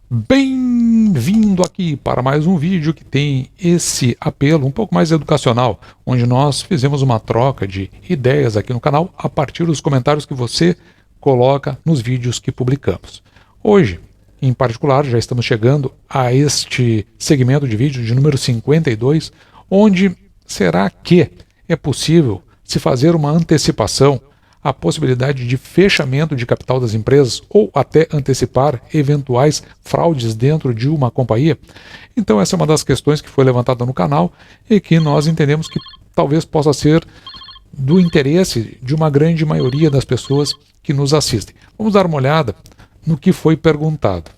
Bem-vindo aqui para mais um vídeo que tem esse apelo um pouco mais educacional, onde nós fizemos uma troca de ideias aqui no canal a partir dos comentários que você coloca nos vídeos que publicamos. Hoje, em particular, já estamos chegando a este segmento de vídeo de número 52, onde será que é possível se fazer uma antecipação a possibilidade de fechamento de capital das empresas ou até antecipar eventuais fraudes dentro de uma companhia? Então essa é uma das questões que foi levantada no canal e que nós entendemos que talvez possa ser do interesse de uma grande maioria das pessoas que nos assistem. Vamos dar uma olhada no que foi perguntado.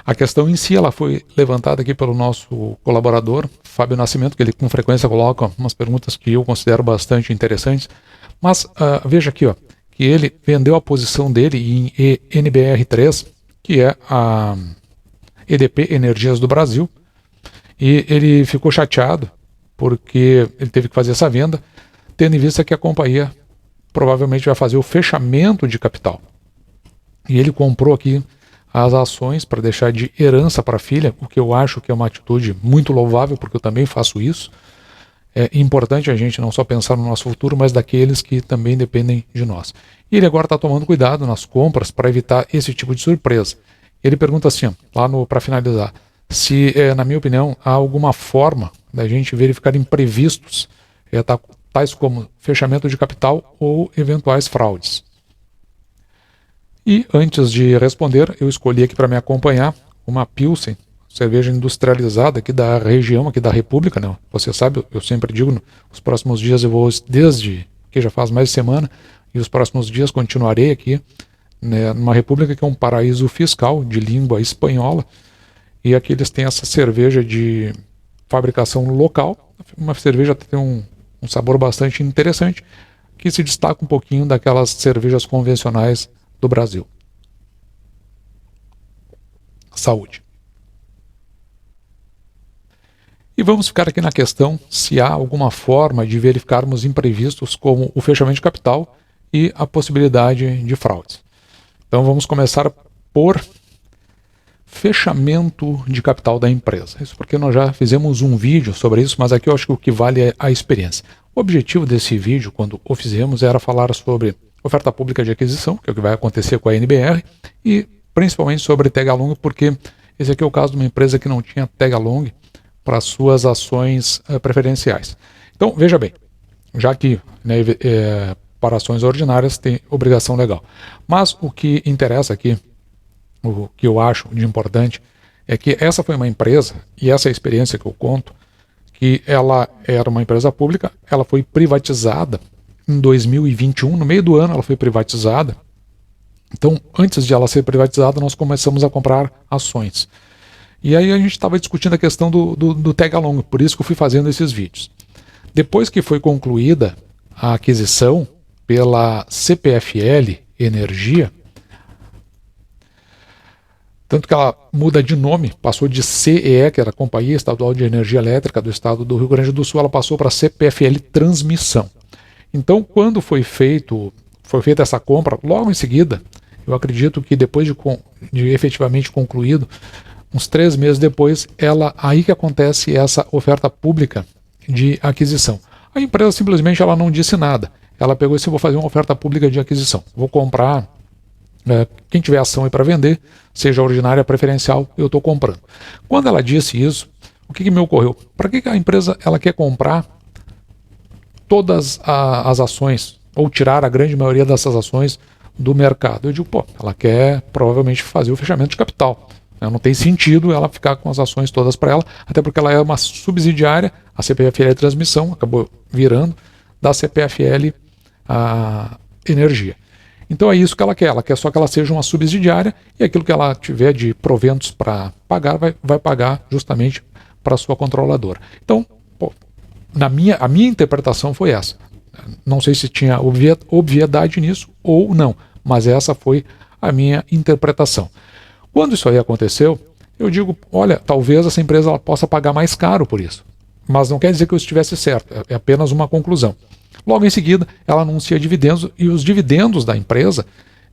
A questão em si ela foi levantada aqui pelo nosso colaborador, Fábio Nascimento, que ele com frequência coloca umas perguntas que eu considero bastante interessantes. Mas veja aqui, que ele vendeu a posição dele em NBR3, que é a EDP Energias do Brasil, e ele ficou chateado porque ele teve que fazer essa venda, tendo em vista que a companhia provavelmente vai fazer o fechamento de capital. E ele comprou aqui as ações para deixar de herança para a filha, o que eu acho que é uma atitude muito louvável, porque eu também faço isso. É importante a gente não só pensar no nosso futuro, mas daqueles que também dependem de nós. E ele agora está tomando cuidado nas compras para evitar esse tipo de surpresa. Ele pergunta assim, para finalizar, se, na minha opinião, há alguma forma da gente verificar imprevistos, tais como fechamento de capital ou eventuais fraudes. E antes de responder, eu escolhi aqui para me acompanhar uma Pilsen, cerveja industrializada aqui da região, aqui da República, né? Você sabe, eu sempre digo, nos próximos dias eu vou, desde que já faz mais de semana, e os próximos dias continuarei aqui, né, numa república que é um paraíso fiscal de língua espanhola, e aqui eles têm essa cerveja de fabricação local, uma cerveja que tem um sabor bastante interessante, que se destaca um pouquinho daquelas cervejas convencionais do Brasil. Saúde. E vamos ficar aqui na questão se há alguma forma de verificarmos imprevistos como o fechamento de capital e a possibilidade de fraudes. Então vamos começar por fechamento de capital da empresa. Isso porque nós já fizemos um vídeo sobre isso, mas aqui eu acho que o que vale é a experiência. O objetivo desse vídeo, quando o fizemos, era falar sobre oferta pública de aquisição, que é o que vai acontecer com a NBR, e principalmente sobre tag along, porque esse aqui é o caso de uma empresa que não tinha tag along para suas ações preferenciais. Então, veja bem, já que para ações ordinárias tem obrigação legal. Mas o que interessa aqui, o que eu acho de importante, é que essa foi uma empresa, e essa é a experiência que eu conto, que ela era uma empresa pública, ela foi privatizada em 2021, no meio do ano ela foi privatizada. Então, antes de ela ser privatizada, nós começamos a comprar ações. E aí a gente estava discutindo a questão do tag along, por isso que eu fui fazendo esses vídeos. Depois que foi concluída a aquisição pela CPFL Energia, tanto que ela muda de nome, passou de CEE, que era a Companhia Estadual de Energia Elétrica do Estado do Rio Grande do Sul, ela passou para CPFL Transmissão. Então, quando foi feita essa compra, logo em seguida, eu acredito que depois de efetivamente concluído, uns 3 meses depois, aí que acontece essa oferta pública de aquisição. A empresa simplesmente ela não disse nada. Ela pegou e disse, vou fazer uma oferta pública de aquisição. Vou comprar, quem tiver ação aí para vender, seja ordinária, preferencial, eu estou comprando. Quando ela disse isso, o que me ocorreu? Para que a empresa ela quer comprar todas as ações, ou tirar a grande maioria dessas ações do mercado? Eu digo, ela quer provavelmente fazer o fechamento de capital. Não tem sentido ela ficar com as ações todas para ela, até porque ela é uma subsidiária, a CPFL Transmissão acabou virando da CPFL Energia. Então é isso que ela quer só que ela seja uma subsidiária e aquilo que ela tiver de proventos para pagar, vai pagar justamente para a sua controladora. Então, a minha interpretação foi essa. Não sei se tinha obviedade nisso ou não, mas essa foi a minha interpretação. Quando isso aí aconteceu, eu digo, olha, talvez essa empresa ela possa pagar mais caro por isso. Mas não quer dizer que eu estivesse certo, é apenas uma conclusão. Logo em seguida, ela anuncia dividendos, e os dividendos da empresa,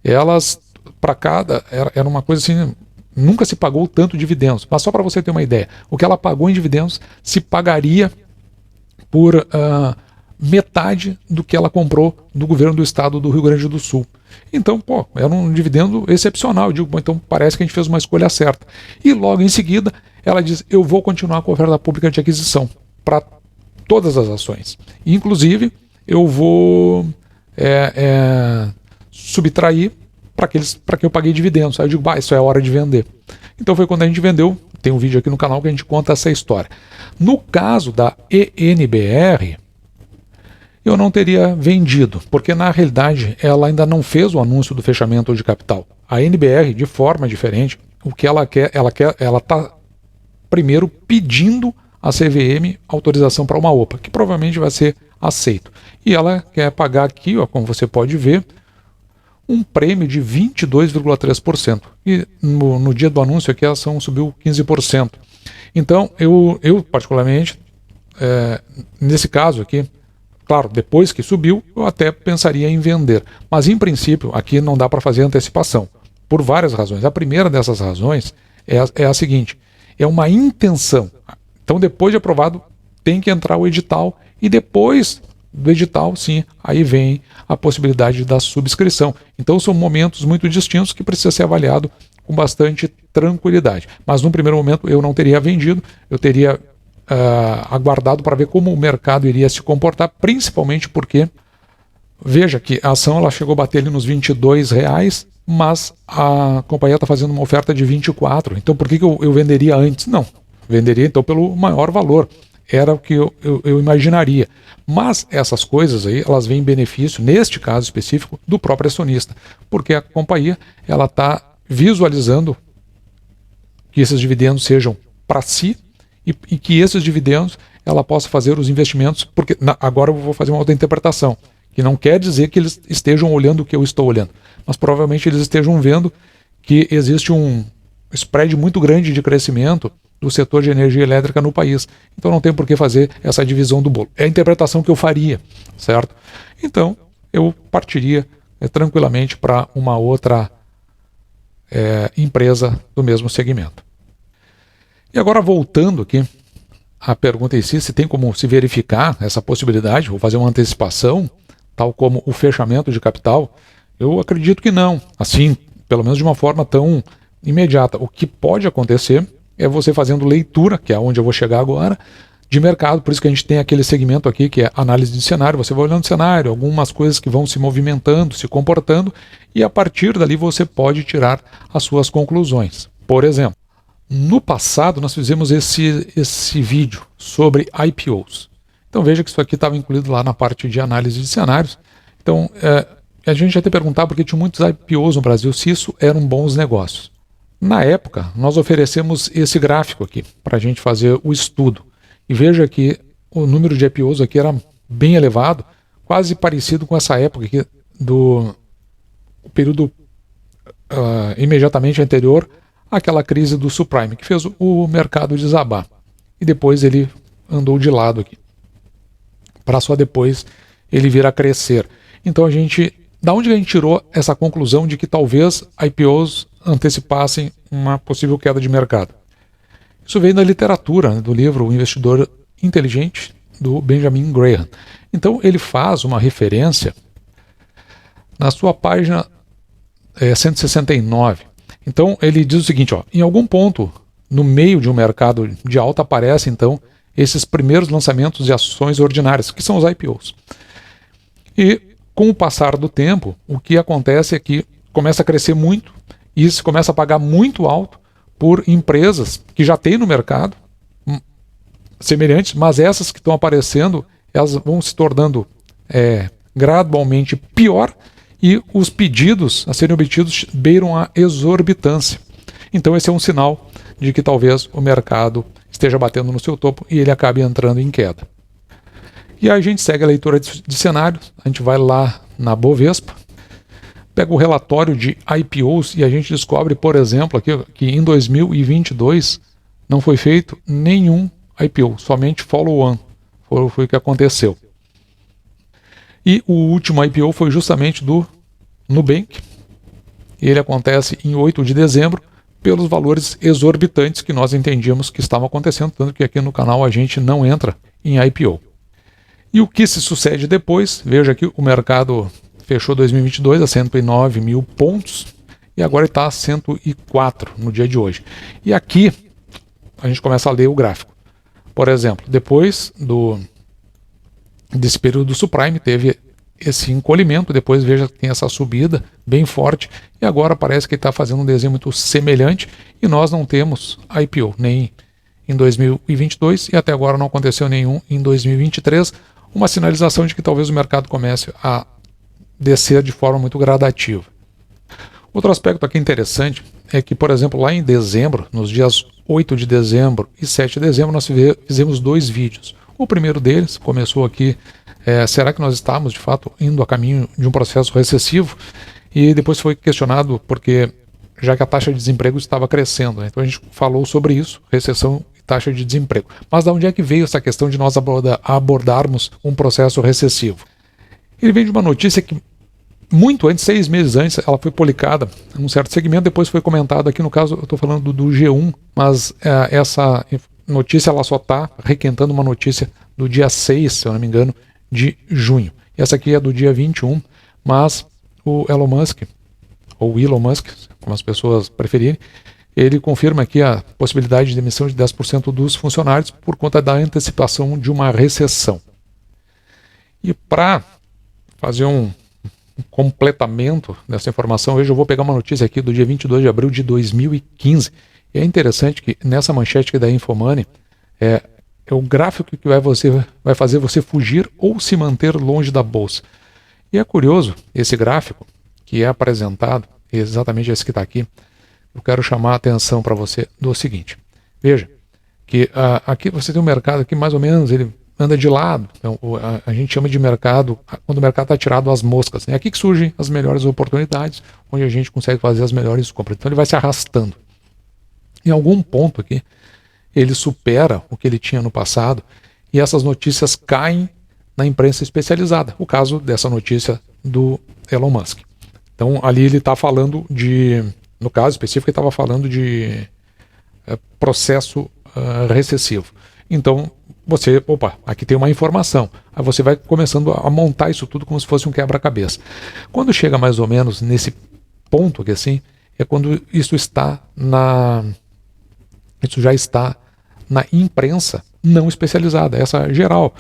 elas, para cada, era uma coisa assim, nunca se pagou tanto dividendos. Mas só para você ter uma ideia, o que ela pagou em dividendos se pagaria por metade do que ela comprou do governo do estado do Rio Grande do Sul. Então, era um dividendo excepcional. Eu digo, então parece que a gente fez uma escolha certa. E logo em seguida, ela diz, eu vou continuar com a oferta pública de aquisição para todas as ações. Inclusive, eu vou subtrair para que eu paguei dividendos. Aí eu digo, isso é hora de vender. Então foi quando a gente vendeu. Tem um vídeo aqui no canal que a gente conta essa história. No caso da ENBR, eu não teria vendido, porque na realidade ela ainda não fez o anúncio do fechamento de capital. A NBR, de forma diferente, o que ela está primeiro pedindo a CVM autorização para uma OPA, que provavelmente vai ser aceito. E ela quer pagar aqui, como você pode ver, um prêmio de 22,3%. E no dia do anúncio aqui a ação subiu 15%. Então eu particularmente, nesse caso aqui, claro, depois que subiu, eu até pensaria em vender. Mas, em princípio, aqui não dá para fazer antecipação, por várias razões. A primeira dessas razões é a seguinte, é uma intenção. Então, depois de aprovado, tem que entrar o edital, e depois do edital, sim, aí vem a possibilidade da subscrição. Então, são momentos muito distintos que precisa ser avaliado com bastante tranquilidade. Mas, num primeiro momento, eu não teria vendido, eu teria aguardado para ver como o mercado iria se comportar, principalmente porque, veja que a ação ela chegou a bater ali nos R$22, mas a companhia está fazendo uma oferta de 24. Então por que eu venderia antes? Não, venderia então pelo maior valor. Era o que eu imaginaria. Mas essas coisas aí, elas vêm em benefício, neste caso específico, do próprio acionista, porque a companhia ela está visualizando que esses dividendos sejam para si, e que esses dividendos ela possa fazer os investimentos, porque agora eu vou fazer uma outra interpretação, que não quer dizer que eles estejam olhando o que eu estou olhando, mas provavelmente eles estejam vendo que existe um spread muito grande de crescimento do setor de energia elétrica no país. Então não tem por que fazer essa divisão do bolo. É a interpretação que eu faria, certo? Então eu partiria tranquilamente para uma outra empresa do mesmo segmento. E agora voltando aqui à pergunta em si, se tem como se verificar essa possibilidade, ou fazer uma antecipação, tal como o fechamento de capital, eu acredito que não, assim, pelo menos de uma forma tão imediata. O que pode acontecer é você fazendo leitura, que é onde eu vou chegar agora, de mercado, por isso que a gente tem aquele segmento aqui que é análise de cenário, você vai olhando o cenário, algumas coisas que vão se movimentando, se comportando, e a partir dali você pode tirar as suas conclusões. Por exemplo, no passado nós fizemos esse vídeo sobre IPOs. Então veja que isso aqui estava incluído lá na parte de análise de cenários. Então a gente até perguntava porque tinha muitos IPOs no Brasil, se isso eram bons negócios. Na época nós oferecemos esse gráfico aqui para a gente fazer o estudo. E veja que o número de IPOs aqui era bem elevado, quase parecido com essa época aqui do período imediatamente anterior àquela crise do subprime, que fez o mercado desabar. E depois ele andou de lado aqui, para só depois ele vir a crescer. Então da onde a gente tirou essa conclusão de que talvez IPOs antecipassem uma possível queda de mercado? Isso veio da literatura, do livro O Investidor Inteligente, do Benjamin Graham. Então ele faz uma referência na sua página 169. Então ele diz o seguinte, em algum ponto no meio de um mercado de alta aparecem então esses primeiros lançamentos de ações ordinárias, que são os IPOs. E com o passar do tempo, o que acontece é que começa a crescer muito e se começa a pagar muito alto por empresas que já tem no mercado semelhantes, mas essas que estão aparecendo, elas vão se tornando gradualmente pior e os pedidos a serem obtidos beiram a exorbitância. Então esse é um sinal de que talvez o mercado esteja batendo no seu topo e ele acabe entrando em queda. E aí a gente segue a leitura de cenários, a gente vai lá na Bovespa, pega o relatório de IPOs e a gente descobre, por exemplo, aqui, que em 2022 não foi feito nenhum IPO, somente follow-on. Foi o que aconteceu. E o último IPO foi justamente do Nubank. Ele acontece em 8 de dezembro, pelos valores exorbitantes que nós entendíamos que estavam acontecendo, tanto que aqui no canal a gente não entra em IPO. E o que se sucede depois? Veja que o mercado fechou 2022 a 109 mil pontos e agora está a 104 no dia de hoje. E aqui a gente começa a ler o gráfico. Por exemplo, depois desse período do subprime teve esse encolhimento, depois veja que tem essa subida bem forte e agora parece que está fazendo um desenho muito semelhante e nós não temos IPO nem em 2022 e até agora não aconteceu nenhum em 2023, uma sinalização de que talvez o mercado comece a descer de forma muito gradativa. Outro aspecto aqui interessante é que, por exemplo, lá em dezembro, nos dias 8 de dezembro e 7 de dezembro, nós fizemos 2 vídeos. O primeiro deles começou aqui, será que nós estamos de fato indo a caminho de um processo recessivo? E depois foi questionado porque, já que a taxa de desemprego estava crescendo, né? Então a gente falou sobre isso, recessão e taxa de desemprego. Mas de onde é que veio essa questão de nós abordarmos um processo recessivo? Ele vem de uma notícia que muito antes, 6 meses antes, ela foi publicada em um certo segmento, depois foi comentado aqui, no caso eu estou falando do G1, mas essa notícia ela só está requentando uma notícia do dia 6, se eu não me engano, de junho. Essa aqui é do dia 21, mas o Elon Musk, ou Elon Musk, como as pessoas preferirem, ele confirma aqui a possibilidade de demissão de 10% dos funcionários por conta da antecipação de uma recessão. E para fazer um completamento dessa informação, hoje eu vou pegar uma notícia aqui do dia 22 de abril de 2015. E é interessante que nessa manchete aqui da Infomoney é o gráfico que vai fazer você fugir ou se manter longe da bolsa. E é curioso esse gráfico que é apresentado, exatamente esse que está aqui. Eu quero chamar a atenção para você do seguinte. Veja que aqui você tem um mercado que mais ou menos ele anda de lado. Então, a gente chama de mercado quando o mercado está tirado às moscas. É aqui que surgem as melhores oportunidades, onde a gente consegue fazer as melhores compras. Então ele vai se arrastando. Em algum ponto aqui, ele supera o que ele tinha no passado e essas notícias caem na imprensa especializada. O caso dessa notícia do Elon Musk. Então ali ele está falando no caso específico, ele estava falando de processo recessivo. Então aqui tem uma informação. Aí você vai começando a montar isso tudo como se fosse um quebra-cabeça. Quando chega mais ou menos nesse ponto aqui assim, é quando isso já está na imprensa não especializada, essa geral.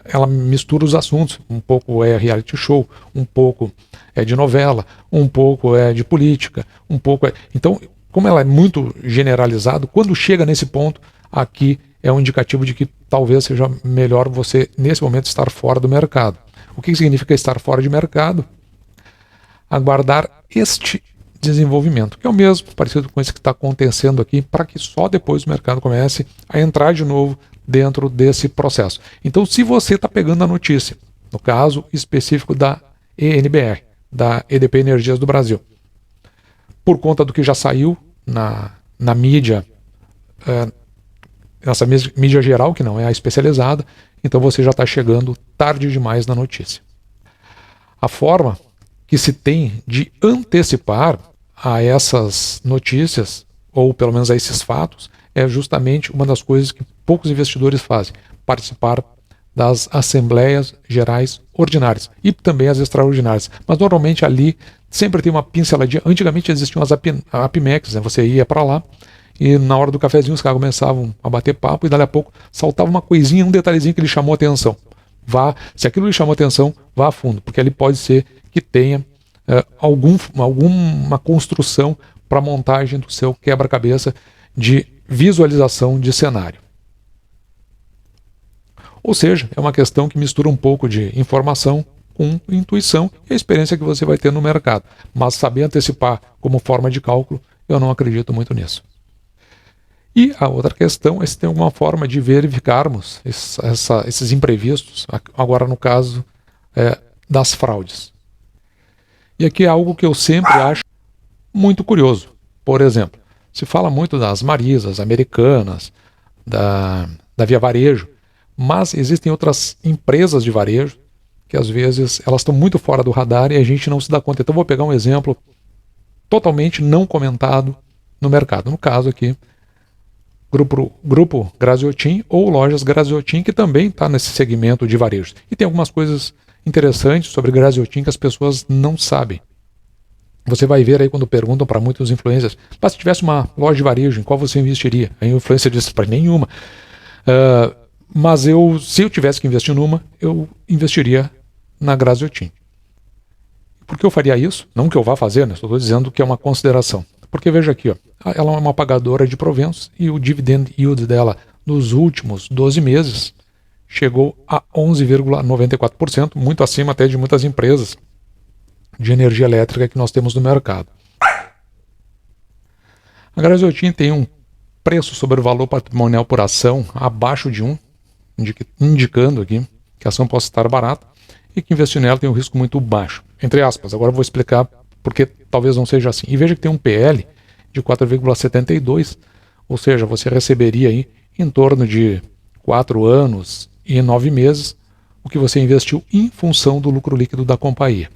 Ela mistura os assuntos, um pouco é reality show, um pouco é de novela, um pouco é de política, um pouco é... Então, como ela é muito generalizado, quando chega nesse ponto, aqui é um indicativo de que talvez seja melhor você, nesse momento, estar fora do mercado. O que significa estar fora de mercado? Aguardar este desenvolvimento, que é o mesmo, parecido com esse que está acontecendo aqui, para que só depois o mercado comece a entrar de novo dentro desse processo. Então, se você está pegando a notícia, no caso específico da ENBR, da EDP Energias do Brasil, por conta do que já saiu na mídia, nessa mídia geral, que não é a especializada, então você já está chegando tarde demais na notícia. A forma que se tem de antecipar a essas notícias, ou pelo menos a esses fatos, é justamente uma das coisas que poucos investidores fazem, participar das assembleias gerais ordinárias e também as extraordinárias. Mas normalmente ali sempre tem uma pinceladinha. Antigamente existiam as APMECs, né? Você ia para lá e na hora do cafezinho os caras começavam a bater papo e dali a pouco saltava uma coisinha, um detalhezinho que lhe chamou a atenção. Se aquilo lhe chamou a atenção, vá a fundo, porque ali pode ser que tenha alguma construção para a montagem do seu quebra-cabeça de visualização de cenário. Ou seja, é uma questão que mistura um pouco de informação com intuição e a experiência que você vai ter no mercado. Mas saber antecipar como forma de cálculo, eu não acredito muito nisso. E a outra questão é se tem alguma forma de verificarmos esses imprevistos, agora no caso das fraudes. E aqui é algo que eu sempre acho muito curioso. Por exemplo, se fala muito das Marisas, Americanas, da Via Varejo, mas existem outras empresas de varejo que às vezes elas estão muito fora do radar e a gente não se dá conta. Então vou pegar um exemplo totalmente não comentado no mercado. No caso aqui, Grupo Graziotin ou Lojas Graziotin, que também está nesse segmento de varejos. E tem algumas coisas interessantes sobre Graziotin que as pessoas não sabem. Você vai ver aí quando perguntam para muitos influencers, mas se tivesse uma loja de varejo, em qual você investiria? Aí o influencer diz, para nenhuma. Mas se eu tivesse que investir numa, eu investiria na Graziotin. Por que eu faria isso? Não que eu vá fazer, né? Estou dizendo que é uma consideração. Porque veja aqui, ó, ela é uma pagadora de proventos e o dividend yield dela nos últimos 12 meses chegou a 11,94%, muito acima até de muitas empresas de energia elétrica que nós temos no mercado. A Graziotin tem um preço sobre o valor patrimonial por ação abaixo de 1, indicando aqui que a ação possa estar barata e que investir nela tem um risco muito baixo. Entre aspas, agora eu vou explicar porque talvez não seja assim. E veja que tem um PL de 4,72, ou seja, você receberia aí em torno de 4 anos e 9 meses o que você investiu em função do lucro líquido da companhia.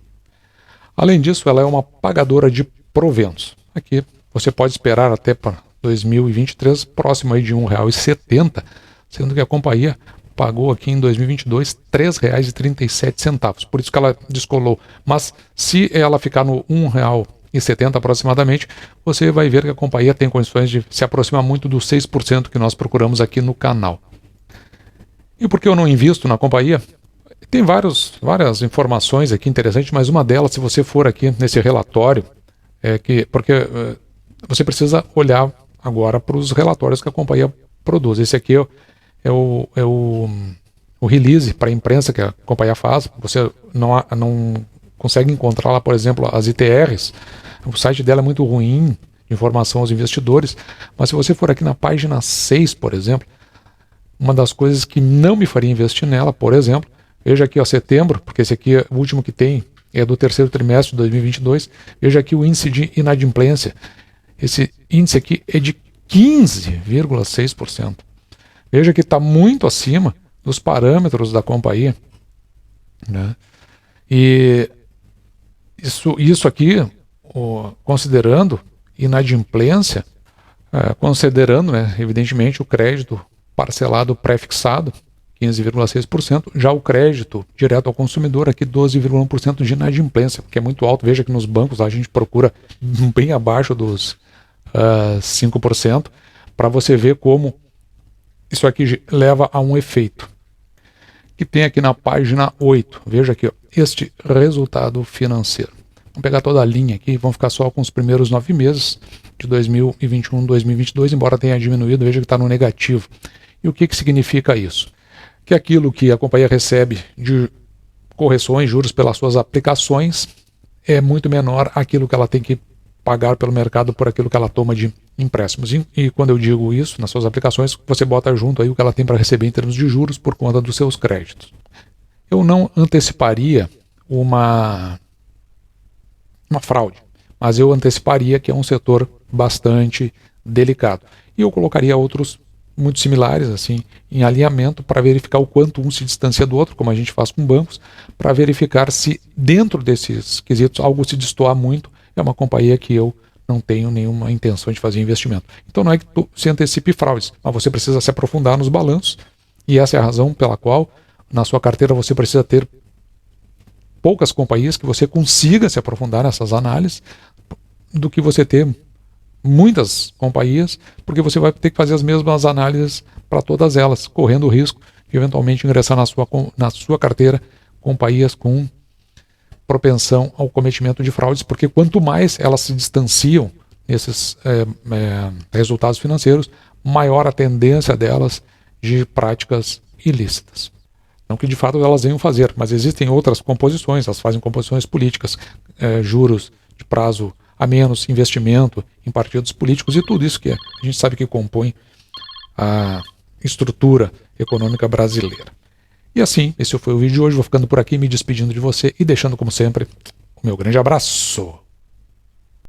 Além disso, ela é uma pagadora de proventos. Aqui você pode esperar até para 2023 próximo aí de R$ 1,70, sendo que a companhia pagou aqui em 2022 R$ 3,37. Por isso que ela descolou. Mas se ela ficar no R$ 1,70 aproximadamente, você vai ver que a companhia tem condições de se aproximar muito dos 6% que nós procuramos aqui no canal. E por que eu não invisto na companhia? Tem várias informações aqui interessantes, mas uma delas, se você for aqui nesse relatório, porque você precisa olhar agora para os relatórios que a companhia produz. Esse aqui é o release para a imprensa que a companhia faz. Você não consegue encontrar lá, por exemplo, as ITRs. O site dela é muito ruim de informação aos investidores, mas se você for aqui na página 6, por exemplo, uma das coisas que não me faria investir nela, por exemplo, veja aqui, ó, setembro, porque esse aqui, o último que tem é do terceiro trimestre de 2022, veja aqui o índice de inadimplência. Esse índice aqui é de 15,6%. Veja que está muito acima dos parâmetros da companhia, né? E isso aqui, considerando inadimplência, considerando, né, evidentemente, o crédito parcelado pré-fixado, 15,6%, já o crédito direto ao consumidor, aqui 12,1% de inadimplência, que é muito alto. Veja que nos bancos a gente procura bem abaixo dos 5%, para você ver como isso aqui leva a um efeito que tem aqui na página 8. Veja aqui, ó, este resultado financeiro. Vamos pegar toda a linha aqui, vamos ficar só com os primeiros 9 meses de 2021, 2022, embora tenha diminuído, veja que está no negativo. E o que significa isso? Que aquilo que a companhia recebe de correções, juros pelas suas aplicações, é muito menor aquilo que ela tem que pagar pelo mercado por aquilo que ela toma de empréstimos. E quando eu digo isso, nas suas aplicações, você bota junto aí o que ela tem para receber em termos de juros por conta dos seus créditos. Eu não anteciparia uma fraude, mas eu anteciparia que é um setor bastante delicado. E eu colocaria outros muito similares, assim, em alinhamento, para verificar o quanto um se distancia do outro, como a gente faz com bancos, para verificar se dentro desses quesitos algo se destoar muito. É uma companhia que eu não tenho nenhuma intenção de fazer investimento. Então não é que tu se antecipe fraudes, mas você precisa se aprofundar nos balanços, e essa é a razão pela qual na sua carteira você precisa ter poucas companhias que você consiga se aprofundar nessas análises, do que você ter muitas companhias, porque você vai ter que fazer as mesmas análises para todas elas, correndo o risco de eventualmente ingressar na sua carteira companhias com propensão ao cometimento de fraudes, porque quanto mais elas se distanciam nesses resultados financeiros, maior a tendência delas de práticas ilícitas. Não que de fato elas venham fazer, mas existem outras composições, elas fazem composições políticas, juros de prazo a menos, investimento em partidos políticos e tudo isso que a gente sabe que compõe a estrutura econômica brasileira. E assim, esse foi o vídeo de hoje. Vou ficando por aqui, me despedindo de você e deixando, como sempre, o meu grande abraço.